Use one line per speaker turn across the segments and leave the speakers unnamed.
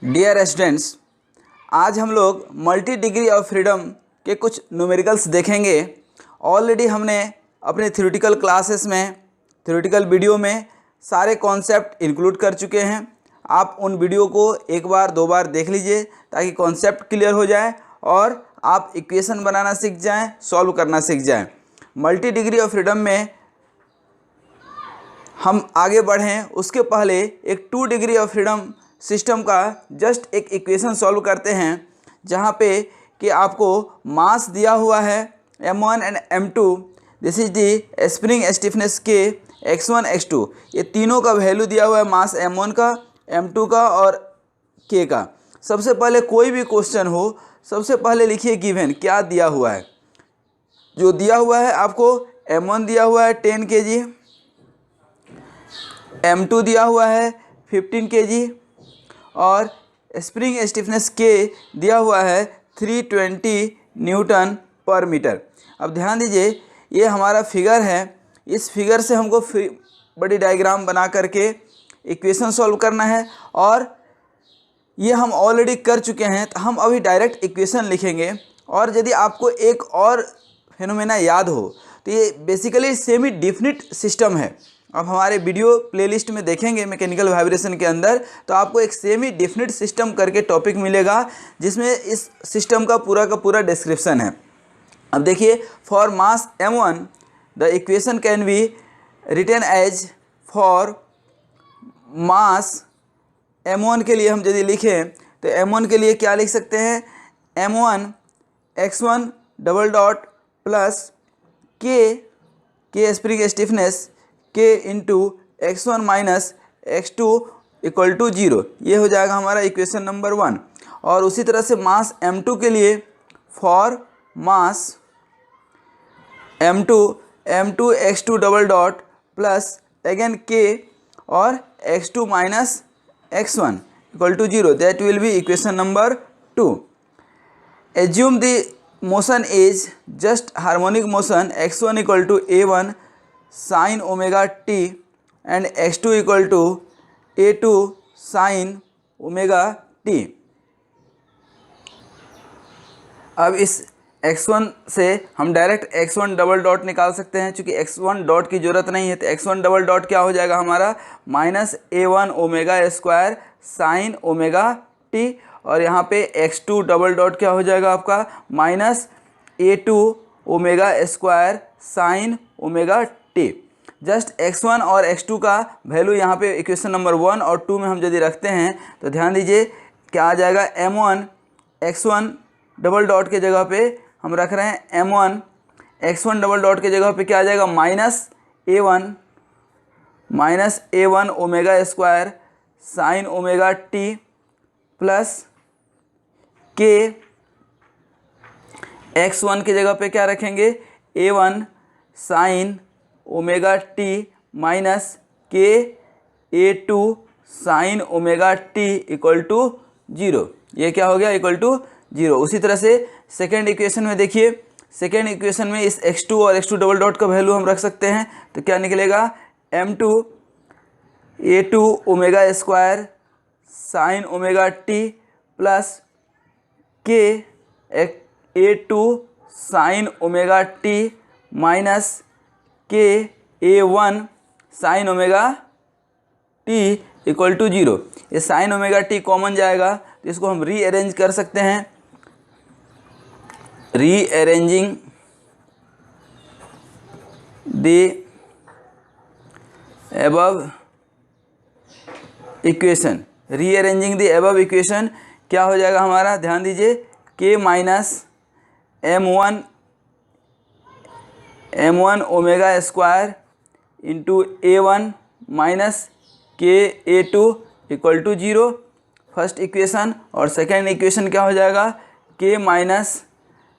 Dear students, आज हम लोग मल्टी डिग्री ऑफ फ्रीडम के कुछ न्यूमेरिकल्स देखेंगे। ऑलरेडी हमने अपने थ्योरेटिकल क्लासेस में, थ्योरेटिकल वीडियो में सारे कॉन्सेप्ट इंक्लूड कर चुके हैं। आप उन वीडियो को एक बार दो बार देख लीजिए ताकि कॉन्सेप्ट क्लियर हो जाए और आप इक्वेशन बनाना सीख जाएं, सॉल्व करना सीख जाएं। मल्टी डिग्री ऑफ फ्रीडम में हम आगे बढ़ें उसके पहले एक 2 डिग्री ऑफ फ्रीडम सिस्टम का जस्ट एक इक्वेशन सॉल्व करते हैं, जहाँ पे कि आपको मास दिया हुआ है m1 and m2। This is the spring stiffness के x1 x2, ये तीनों का वैल्यू दिया हुआ है, मास m1 का, m2 का और k का। सबसे पहले कोई भी क्वेश्चन हो, सबसे पहले लिखिए गिवन क्या दिया हुआ है। जो दिया हुआ है आपको m1 दिया हुआ है 10 kg, m2 दिया हुआ है 15 kg और स्प्रिंग स्टिफनेस के दिया हुआ है 320 न्यूटन पर मीटर। अब ध्यान दीजिए, ये हमारा फिगर है। इस फिगर से हमको बड़ी डायग्राम बना करके इक्वेशन सॉल्व करना है और ये हम ऑलरेडी कर चुके हैं, तो हम अभी डायरेक्ट इक्वेशन लिखेंगे। और यदि आपको एक और फेनोमेना याद हो तो ये बेसिकली सेमी डिफिनिट सिस्टम है। अब हमारे वीडियो प्लेलिस्ट में देखेंगे मैकेनिकल वाइब्रेशन के अंदर, तो आपको एक सेमी डिफिनिट सिस्टम करके टॉपिक मिलेगा जिसमें इस सिस्टम का पूरा डिस्क्रिप्शन है। अब देखिए, for mass m1 the equation can be written as, for mass m1 के लिए हम यदि लिखें तो m1 के लिए क्या लिख सकते हैं, m1 x1 double dot plus K spring stiffness k into x1 minus x2 equal to 0। ये हो जाएगा हमारा इक्वेशन नंबर 1। और उसी तरह से मास m2 के लिए, for mass m2 x2 double dot plus again k और x2 minus x1 equal to 0, that will be equation number 2। Assume the motion is just harmonic motion, x1 equal to a1 sine omega T and x2 equal to a2 sine omega T. अब इस x1 से हम direct x1 double dot निकाल सकते हैं। चूँकि x1 dot की ज़रूरत नहीं है, तो x1 डबल डॉट क्या हो जाएगा हमारा, minus a1 omega square sine omega T. और यहाँ पे x2 डबल डॉट क्या हो जाएगा आपका, minus a2 omega square sine omega T. Just x1 और x2 का वैल्यू यहाँ पे इक्वेशन नंबर 1 और 2 में हम यदि रखते हैं तो ध्यान दीजिए क्या आ जाएगा, m1 x1 डबल डॉट के जगह पे हम रख रहे हैं m1 x1 डबल डॉट के जगह पे क्या आ जाएगा, minus a1 omega square sine omega T plus k x1 की जगह पे क्या रखेंगे, a1 sine omega T minus K a2 sine omega T equal to 0। ये क्या हो गया, इक्वल टू 0। उसी तरह से सेकेंड इक्वेशन में देखिए, सेकेंड इक्वेशन में इस x2 और x2 डबल डॉट का वैल्यू हम रख सकते हैं। तो क्या निकलेगा, m2 a2 omega square sine omega T plus K a2 sine omega T minus K a1 sine omega T equal to 0। ये साइन ओमेगा टी कॉमन जाएगा तो इसको हम रीअरेंज कर सकते हैं। Rearranging the above equation, rearranging the above equation क्या हो जाएगा हमारा, ध्यान दीजिए, k minus m1 omega square into a1 minus K a2 equal to 0, first equation. और सेकेंड इक्वेशन क्या हो जाएगा, k minus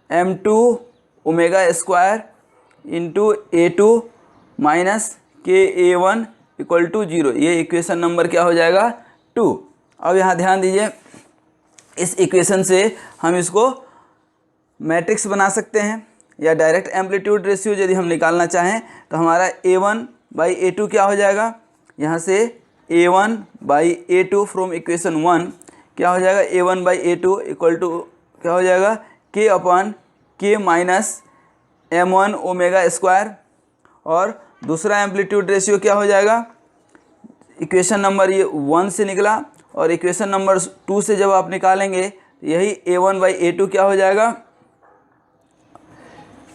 m2 omega square into a2 minus K a1 equal to 0। ये इक्वेशन नंबर क्या हो जाएगा, 2। अब यहाँ ध्यान दीजिए, इस इक्वेशन से हम इसको मैट्रिक्स बना सकते हैं या डायरेक्ट एम्पलीट्यूड रेशियो यदि हम निकालना चाहें तो हमारा a1 बाई a2 क्या हो जाएगा, यहाँ से a1 by a2 from equation 1 क्या हो जाएगा, A1/A2 इक्वल टू क्या हो जाएगा, K upon K minus M1 omega square. और दूसरा एम्पलीट्यूड रेशियो क्या हो जाएगा, इक्वेशन नंबर ये 1 से निकला और इक्वेशन नंबर 2 से जब आप निकालेंगे तो यही A1/A2 क्या हो जाएगा,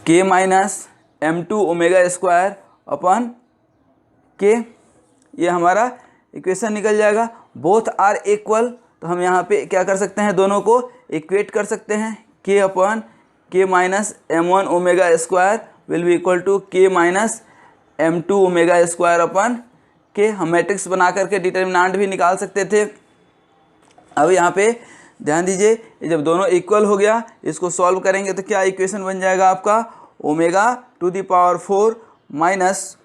K minus M2 omega square upon K, ये हमारा इक्वेशन निकल जाएगा। बोथ आर इक्वल, तो हम यहाँ पे क्या कर सकते हैं, दोनों को इक्वेट कर सकते हैं। K upon K minus M1 omega square will be equal to K minus M2 omega square upon K। हम मैट्रिक्स बना करके डिटर्मिनेंट भी निकाल सकते थे। अब यहाँ पे ध्यान दीजिए, ये जब दोनों इक्वल हो गया, इसको सॉल्व करेंगे तो क्या इक्वेशन बन जाएगा आपका, omega to the power 4 minus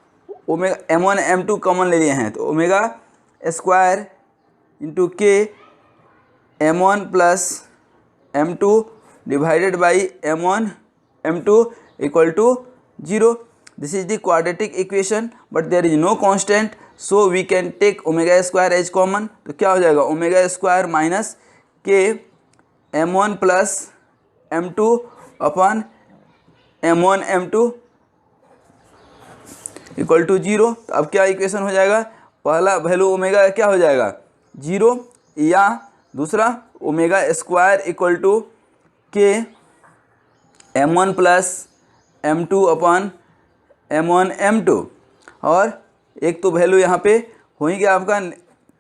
omega M1 M2 common ले लिए हैं तो omega square into K M1 plus M2 divided by M1 M2 equal to 0। This is the quadratic equation but there is no constant, so we can take omega square as common. तो क्या हो जाएगा, omega square minus K M1 plus M2 upon M1 M2 equal to 0। तो अब क्या equation हो जाएगा, पहला वैल्यू ओमेगा क्या हो जाएगा 0, या दूसरा omega square equal to K M1 plus M2 upon M1 M2। और एक तो वैल्यू यहाँ पे हो ही गया आपका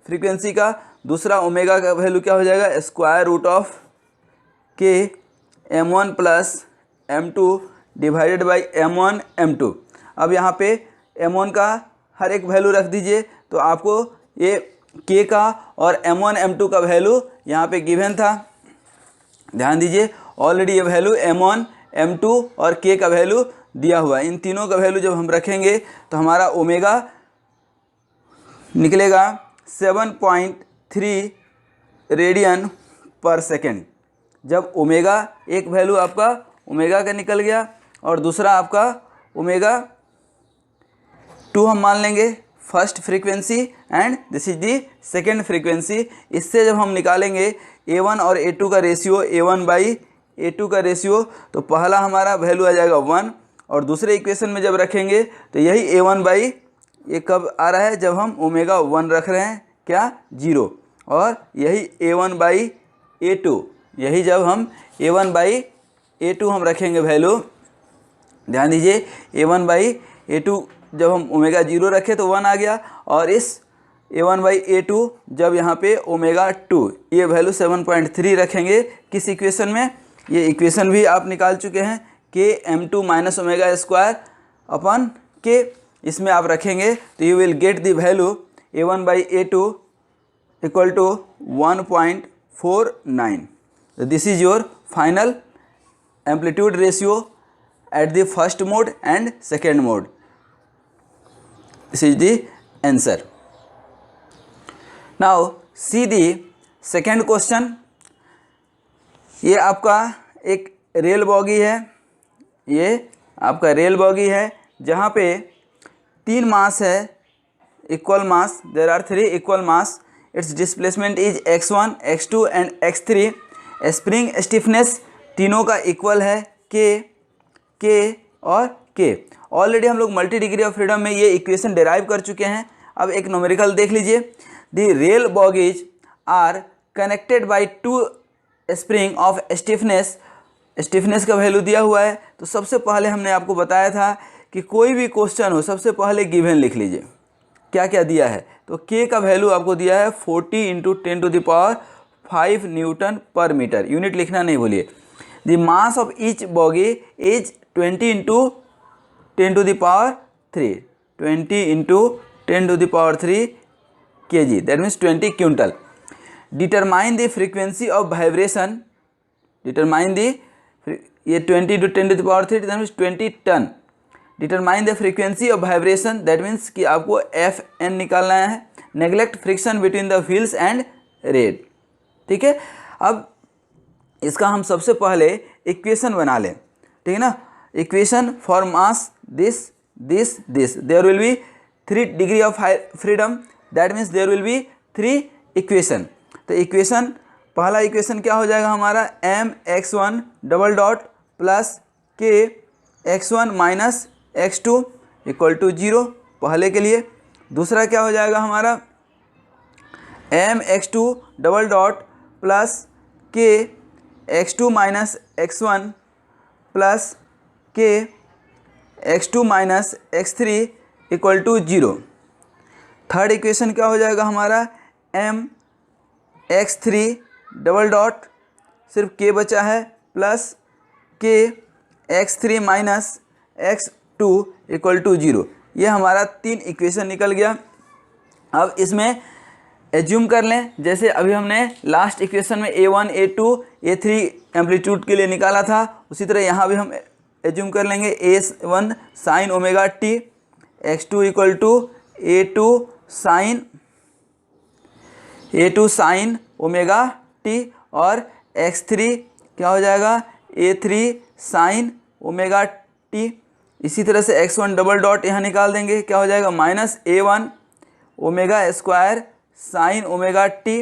फ्रीक्वेंसी का, दूसरा ओमेगा का वैल्यू क्या हो जाएगा, square root of K M1 plus M2 divided by M1 M2। अब यहाँ पे M1 का हर एक वैल्यू रख दीजिए, तो आपको ये K का और M1 M2 का वैल्यू यहाँ पे गिवन था। ध्यान दीजिए, ऑलरेडी ये वैल्यू M1 M2 और K का वैल्यू दिया हुआ है। इन तीनों का वैल्यू जब हम रखेंगे तो हमारा ओमेगा निकलेगा 7.3 रेडियन पर सेकेंड। जब ओमेगा एक वैल्यू आपका ओमेगा का निकल गया और दूसरा आपका ओमेगा 2 हम मान लेंगे first frequency and this is the second frequency. इससे जब हम निकालेंगे A1 और A2 का रेशियो, A1/A2 का रेशियो, तो पहला हमारा वैल्यू आ जाएगा 1 और दूसरे इक्वेशन में जब रखेंगे तो यही A1/ ये कब आ रहा है, जब हम ओमेगा 1 रख रहे हैं क्या 0, और यही A1/A2, यही जब हम A1/A2 हम रखेंगे वैल्यू। ध्यान दीजिए, A1/A2 जब हम ओमेगा 0 रखे तो 1 आ गया, और इस A1/A2 जब यहाँ पे ओमेगा 2 ये वैल्यू 7.3 रखेंगे किस इक्वेशन में, ये इक्वेशन भी आप निकाल चुके हैं, K M2 minus omega square upon K, इसमें आप रखेंगे तो you will get the value A1/A2 equal to 1.49। This is your final amplitude ratio at the first mode and second mode. This is the answer. Now see the second question. ये आपका एक rail boggy है, ये आपका rail boggy है जहाँ पे 3 मास है, equal mass, there are 3 equal mass. Its displacement is x1, x2 and x3. Spring stiffness तीनों का इक्वल है K और K। ऑलरेडी हम लोग मल्टी डिग्री ऑफ फ्रीडम में ये इक्वेशन डिराइव कर चुके हैं। अब एक न्यूमेरिकल देख लीजिए, the rail bogies are connected by 2 spring of stiffness का वैल्यू दिया हुआ है। तो सबसे पहले हमने आपको बताया था कि कोई भी क्वेश्चन हो सबसे पहले गिवन लिख लीजिए क्या क्या दिया है। तो K का वैल्यू आपको दिया है 40 × 10⁵ न्यूटन पर मीटर, यूनिट लिखना नहीं भूलिए। The mass of each boggy is 20 × 10⁻3, 20 × 10⁻3 kg, that means 20 quintal. Determine the frequency of vibration, determine the ये 20 × 10⁻3 that means 20 ton. Determine the frequency of vibration, that means कि आपको Fn निकालना है। Neglect friction between the wheels and red, ठीक है। अब इसका हम सबसे पहले इक्वेशन बना लें, ठीक है ना। Equation for mass this there will be 3 degree of freedom, that means there will be 3 equation. तो इक्वेशन पहला इक्वेशन क्या हो जाएगा हमारा, M X one double dot plus K X one minus X two equal to 0 पहले के लिए। दूसरा क्या हो जाएगा हमारा, M X two double dot plus K X two minus X one plus K X two minus x three equal to 0। Third equation क्या हो जाएगा हमारा, M X three double dot सिर्फ के बचा है plus K X three minus X two equal to 0। ये हमारा 3 equation निकल गया। अब इसमें एज्यूम कर लें, जैसे अभी हमने लास्ट इक्वेशन में A1 A2 A3 एम्पलीट्यूड के लिए निकाला था, उसी तरह यहाँ भी हम एज्यूम कर लेंगे A1 sine omega T, x2 equal to A2 sine omega T और x3 क्या हो जाएगा, A3 साइन ओमेगा टी। इसी तरह से x1 डबल डॉट यहाँ निकाल देंगे, क्या हो जाएगा, minus A1 omega square sine omega T,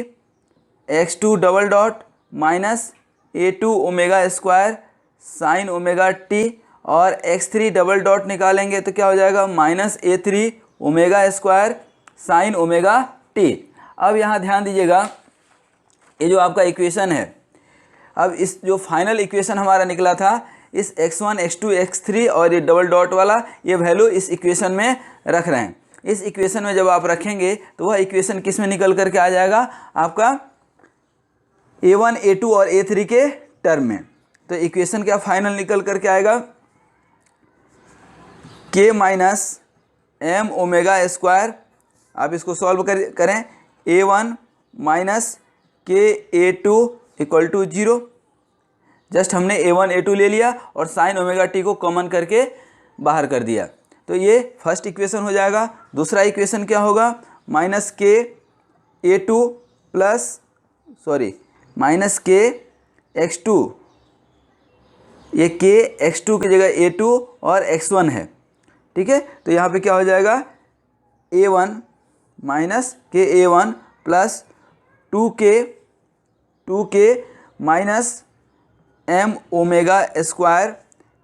x2 double dot minus A2 omega square sine omega T और x3 डबल डॉट निकालेंगे तो क्या हो जाएगा, minus A3 omega square sine omega T. अब यहाँ ध्यान दीजिएगा, ये जो आपका इक्वेशन है, अब इस जो फाइनल इक्वेशन हमारा निकला था, इस x1 x2 x3 और ये डबल डॉट वाला ये वैल्यू इस इक्वेशन में रख रहे हैं। इस इक्वेशन में जब आप रखेंगे तो वह इक्वेशन किस में निकल करके आ जाएगा, आपका A1 A2 और A3 के टर्म में। तो इक्वेशन क्या फाइनल निकल करके आएगा, k minus M omega square, आप इसको सॉल्व करें, A1 minus K A2 equal to 0। Just हमने A1 A2 ले लिया और साइन ओमेगा टी को कॉमन करके बाहर कर दिया, तो ये फर्स्ट इक्वेशन हो जाएगा। दूसरा इक्वेशन क्या होगा, minus K A2 plus minus के x2, ये के x2 की जगह A2 और x1 है, ठीक है। तो यहाँ पे क्या हो जाएगा, A1 minus K A1 plus 2k minus M omega square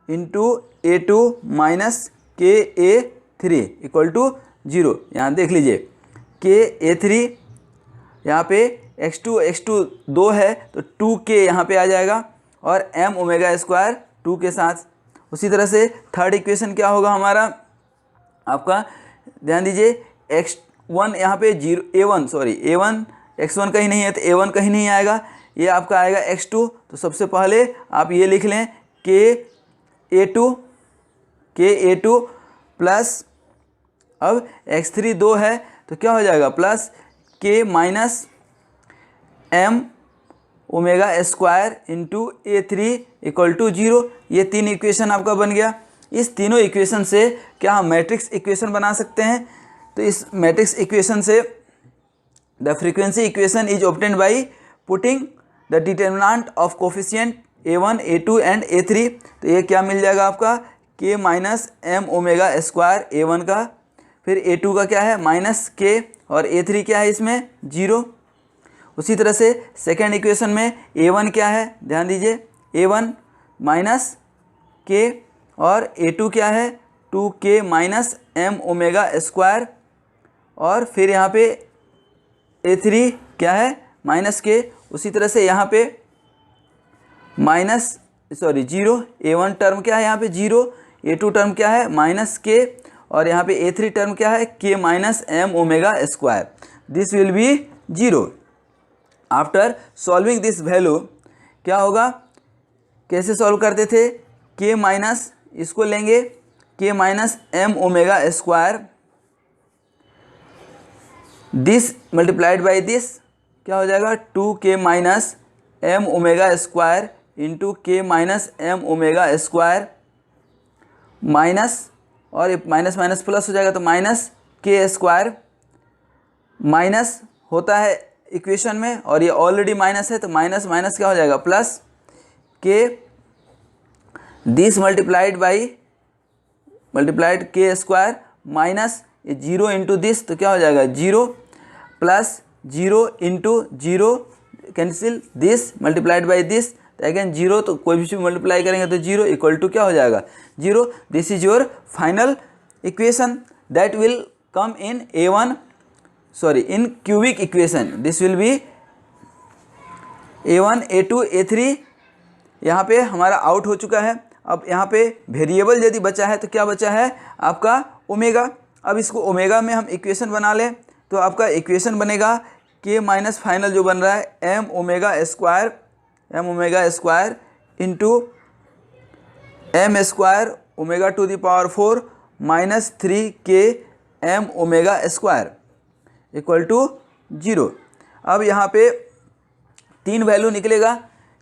into A2 minus K A3 equal to 0। यहाँ देख लीजिए, के A3 यहाँ पे x2 2 है तो 2k यहाँ पे आ जाएगा और m ओमेगा स्क्वायर 2 के साथ। उसी तरह से थर्ड इक्वेशन क्या होगा हमारा, आपका ध्यान दीजिए, x1 यहाँ पे 0 A1 x1 कहीं नहीं है तो A1 कहीं नहीं आएगा, ये आपका आएगा x2। तो सबसे पहले आप ये लिख लें, के A2 प्लस, अब x3 2 है तो क्या हो जाएगा, plus k minus m omega square into A3 equal to 0। ये 3 इक्वेशन आपका बन गया। इस तीनों इक्वेशन से क्या हम मैट्रिक्स इक्वेशन बना सकते हैं, तो इस मैट्रिक्स इक्वेशन से the frequency equation is obtained by putting the determinant of coefficient A1 A2 and A3। तो ये क्या मिल जाएगा आपका, k minus M omega square A1 का, फिर A2 का क्या है माइनस k और A3 क्या है इसमें 0। उसी तरह से सेकेंड इक्वेशन में A1 क्या है, ध्यान दीजिए, A1 माइनस k और A2 क्या है 2k minus M omega square, और फिर यहाँ पे A3 क्या है माइनस k। उसी तरह से यहाँ पे जीरो, A1 टर्म क्या है यहाँ पे 0, A2 टर्म क्या है माइनस k और यहाँ पे A3 टर्म क्या है k minus M omega square. This will be 0। After solving this value क्या होगा, कैसे सॉल्व करते थे, k माइनस, इसको लेंगे k minus M omega square, this multiplied by this क्या हो जाएगा 2k minus M omega square into k minus M omega square minus, और ये माइनस माइनस प्लस हो जाएगा तो माइनस k स्क्वायर, माइनस होता है इक्वेशन में और ये ऑलरेडी माइनस है तो माइनस माइनस क्या हो जाएगा plus k, this multiplied k square minus ये 0 इंटू दिस तो क्या हो जाएगा 0 plus 0 into 0 cancel, this multiplied by this, again zero, तो कोई भी मल्टीप्लाई करेंगे तो जीरो इक्वल टू क्या हो जाएगा, zero. This is your final equation that will come in A1, sorry in cubic equation, this will B A1 A2 A3। यहाँ पे हमारा आउट हो चुका है। अब यहाँ पे वेरिएबल यदि बचा है तो क्या बचा है आपका ओमेगा। अब इसको ओमेगा में हम इक्वेशन बना लें तो आपका इक्वेशन बनेगा के माइनस फाइनल जो बन रहा है M omega square into M square omega to the power 4 minus 3k M omega square equal to 0। अब यहाँ पे 3 वैल्यू निकलेगा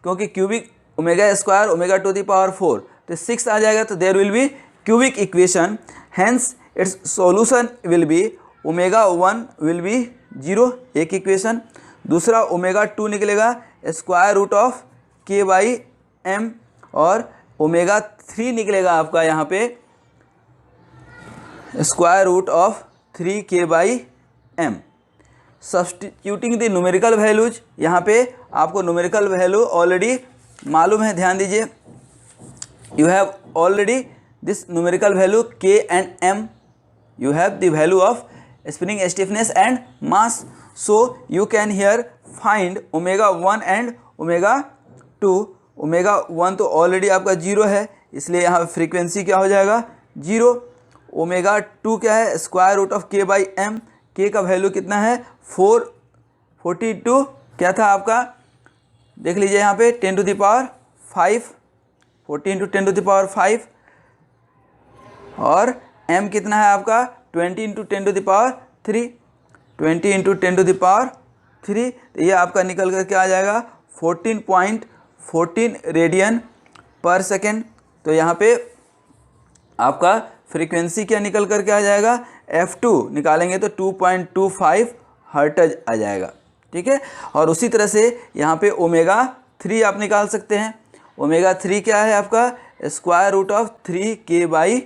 क्योंकि cubic omega square omega to the power 4 तो 6 आ जाएगा, तो there will be cubic equation, hence its solution will be omega 1 will be 0 एक इक्वेशन। दूसरा ओमेगा 2 निकलेगा square root of k by M, और ओमेगा 3 निकलेगा आपका यहाँ पे square root of 3k by M. Substituting the numerical values, यहाँ पे आपको न्यूमेरिकल वैल्यू ऑलरेडी मालूम है, ध्यान दीजिए, you have already this numerical value k and m, you have the value of spring stiffness and mass, so you can here find omega 1 and omega 2। omega 1 तो already आपका 0 है, इसलिए यहाँ frequency क्या हो जाएगा 0। ओमेगा 2 क्या है square root of k by M, k का वैल्यू कितना है 442 क्या था आपका, देख लीजिए यहाँ पे 10 to the power 5, 40 into 10 to the power 5, और m कितना है आपका 20 into 10 to the power 3, 20 into 10 to the power 3, तो ये आपका निकल कर क्या आ जाएगा 14.14 रेडियन पर सेकेंड। तो यहाँ पे आपका फ्रीक्वेंसी क्या निकल कर के आ जाएगा, F2 निकालेंगे तो 2.25 हर्ट्ज आ जाएगा, ठीक है। और उसी तरह से यहाँ पे ओमेगा 3 आप निकाल सकते हैं। ओमेगा 3 क्या है आपका square root of 3k by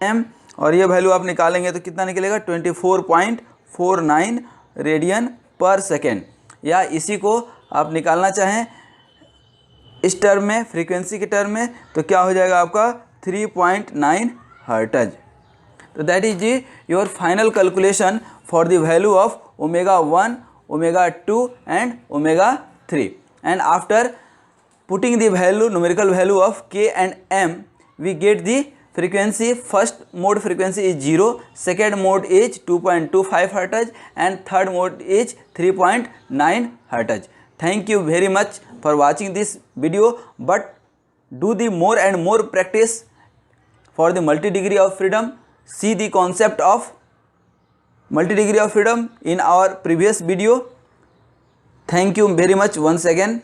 M, और ये वैल्यू आप निकालेंगे तो कितना निकलेगा 24.49 रेडियन पर सेकेंड। या इसी को आप निकालना चाहें इस टर्म में, फ्रीक्वेंसी के टर्म में, तो क्या हो जाएगा आपका 3.9 हर्ट्ज। तो that is the your final calculation for the value of omega 1, omega 2 and omega 3। And after putting the value numerical value of k and m, we get the frequency. First mode frequency is 0, second mode is 2.25 hertz and third mode is 3.9 hertz. Thank you very much for watching this video, but do the more and more practice for the multi-degree of freedom. See the concept of multi-degree of freedom in our previous video. Thank you very much once again.